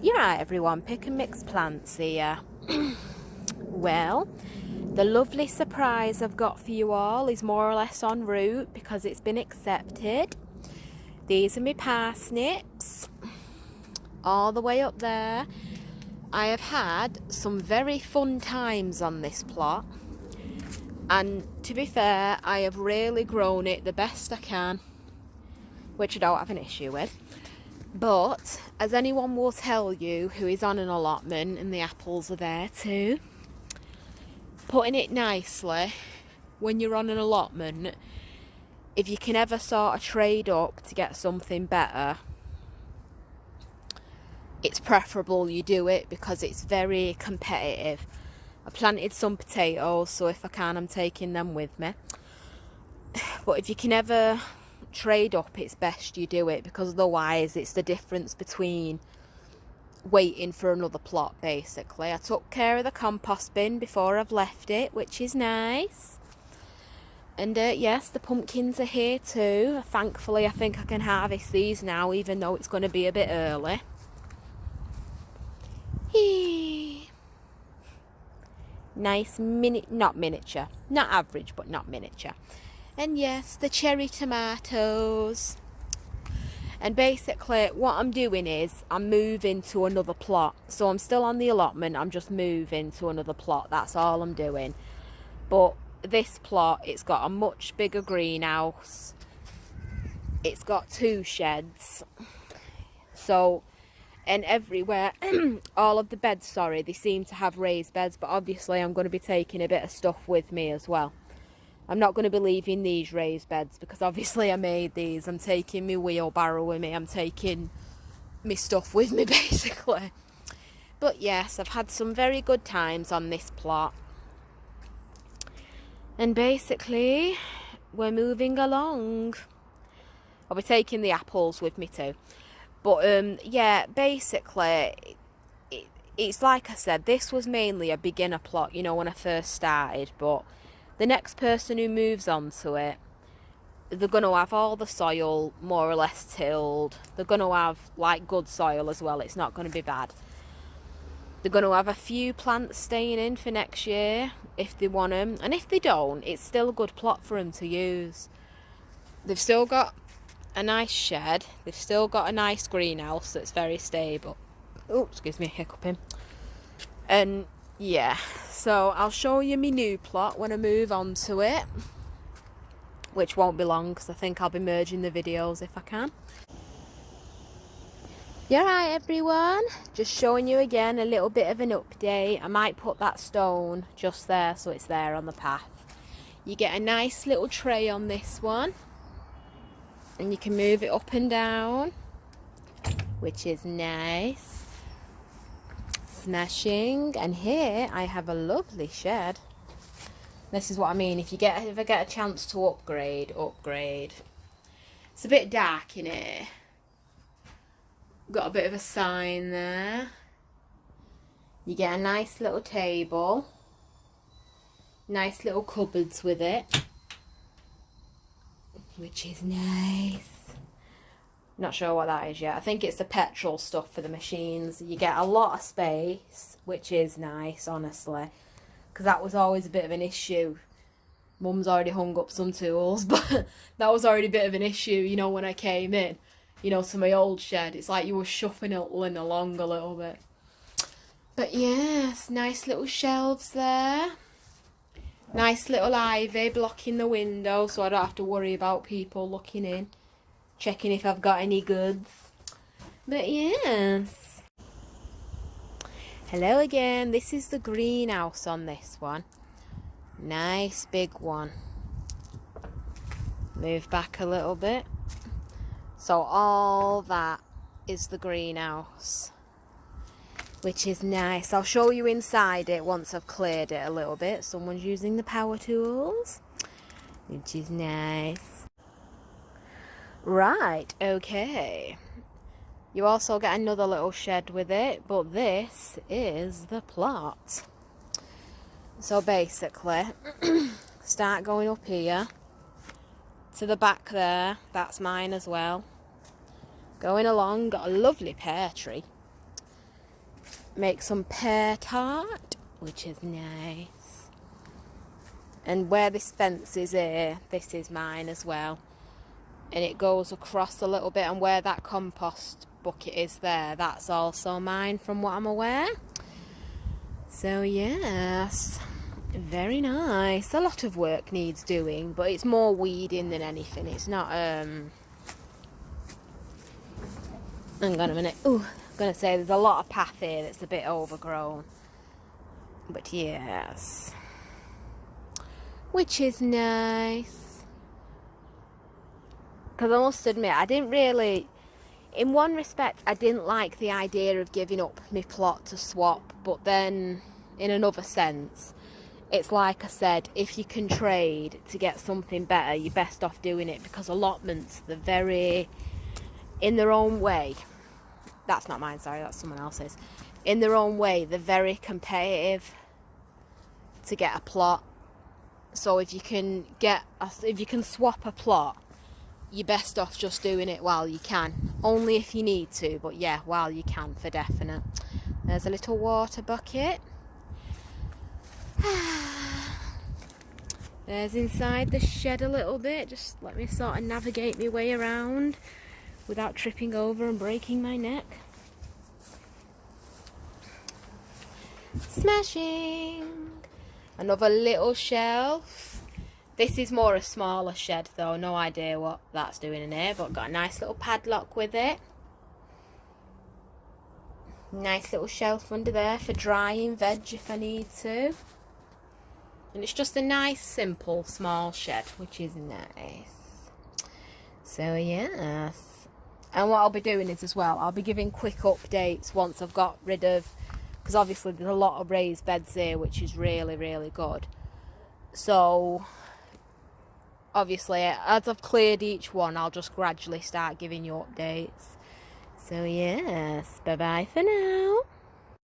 You're right, everyone. Pick and Mix Plants here. Well, the lovely surprise I've got for you all is more or less en route because it's been accepted. These are my parsnips, all the way up there. I have had some very fun times on this plot, and to be fair, I have really grown it the best I can, which I don't have an issue with. But as anyone will tell you who is on an allotment, and the apples are there too, putting it nicely, when you're on an allotment, if you can ever sort of trade up to get something better, it's preferable you do it because it's very competitive. I planted some potatoes, so if I can, I'm taking them with me. But if you can ever trade up, it's best you do it, because otherwise it's the difference between waiting for another plot. Basically, I took care of the compost bin before I've left it, which is nice. And yes, the pumpkins are here too. Thankfully, I think I can harvest these now, even though it's going to be a bit early. Nice not miniature, not average, but not miniature. And yes, the cherry tomatoes. And basically what I'm doing is I'm moving to another plot. So I'm still on the allotment, I'm just moving to another plot. That's all I'm doing. But this plot, it's got a much bigger greenhouse. It's got 2 sheds. So, and everywhere, all of the beds, they seem to have raised beds. But obviously I'm going to be taking a bit of stuff with me as well. I'm not going to be leaving these raised beds because obviously I made these. I'm taking my wheelbarrow with me. I'm taking my stuff with me, basically. But yes, I've had some very good times on this plot. And basically, we're moving along. I'll be taking the apples with me too. But yeah, basically, it's like I said, this was mainly a beginner plot, you know, when I first started. But the next person who moves onto it, they're going to have all the soil more or less tilled. They're going to have like good soil as well. It's not going to be bad. They're going to have a few plants staying in for next year if they want them. And if they don't, it's still a good plot for them to use. They've still got a nice shed. They've still got a nice greenhouse that's very stable. Oh, excuse me, hiccuping. And yeah, so I'll show you my new plot when I move on to it, which won't be long because I think I'll be merging the videos if I can. Yeah, hi everyone, just showing you again a little bit of an update. I might put that stone just there so it's there on the path. You get a nice little tray on this one and you can move it up and down, which is nice. Smashing. And here I have a lovely shed. This is what I mean, if you ever get a chance to upgrade. It's a bit dark in here. Got a bit of a sign there. You get a nice little table, nice little cupboards with it, which is nice. Not sure what that is yet. I think it's the petrol stuff for the machines. You get a lot of space, which is nice, honestly, because that was always a bit of an issue. Mum's already hung up some tools, but that was already a bit of an issue, you know, when I came in, you know, to my old shed. It's like you were shuffling along a little bit. But yes, nice little shelves there. Nice little ivy blocking the window so I don't have to worry about people looking in, checking if I've got any goods. But yes. Hello again. This is the greenhouse on this one. Nice big one. Move back a little bit. So all that is the greenhouse, which is nice. I'll show you inside it once I've cleared it a little bit. Someone's using the power tools, which is nice. Right, okay. You also get another little shed with it, but this is the plot. So basically, start going up here to the back there. That's mine as well. Going along, got a lovely pear tree. make some pear tart, which is nice. And where this fence is here, this is mine as well. And it goes across a little bit, and where that compost bucket is there, that's also mine from what I'm aware. So yes, very nice. A lot of work needs doing, but it's more weeding than anything. It's not hang on a minute. Ooh, I'm gonna say there's a lot of path here that's a bit overgrown, but yes, which is nice. Because I must admit, I didn't really, in one respect, I didn't like the idea of giving up my plot to swap, but then in another sense, it's like I said, if you can trade to get something better, you're best off doing it, because allotments, they're very, in their own way, that's not mine, sorry, that's someone else's, in their own way, they're very competitive to get a plot. So if you can swap a plot, you're best off just doing it while you can. Only if you need to, but yeah, while you can, for definite. There's a little water bucket. There's inside the shed a little bit. Just let me sort of navigate my way around without tripping over and breaking my neck. Smashing! Another little shelf. This is more a smaller shed though, no idea what that's doing in here, but got a nice little padlock with it. Nice little shelf under there for drying veg if I need to. And it's just a nice, simple, small shed, which is nice. So yes. And what I'll be doing is as well, I'll be giving quick updates once I've got rid of, because obviously there's a lot of raised beds here, which is really, really good. So obviously, as I've cleared each one, I'll just gradually start giving you updates. So yes, bye bye for now.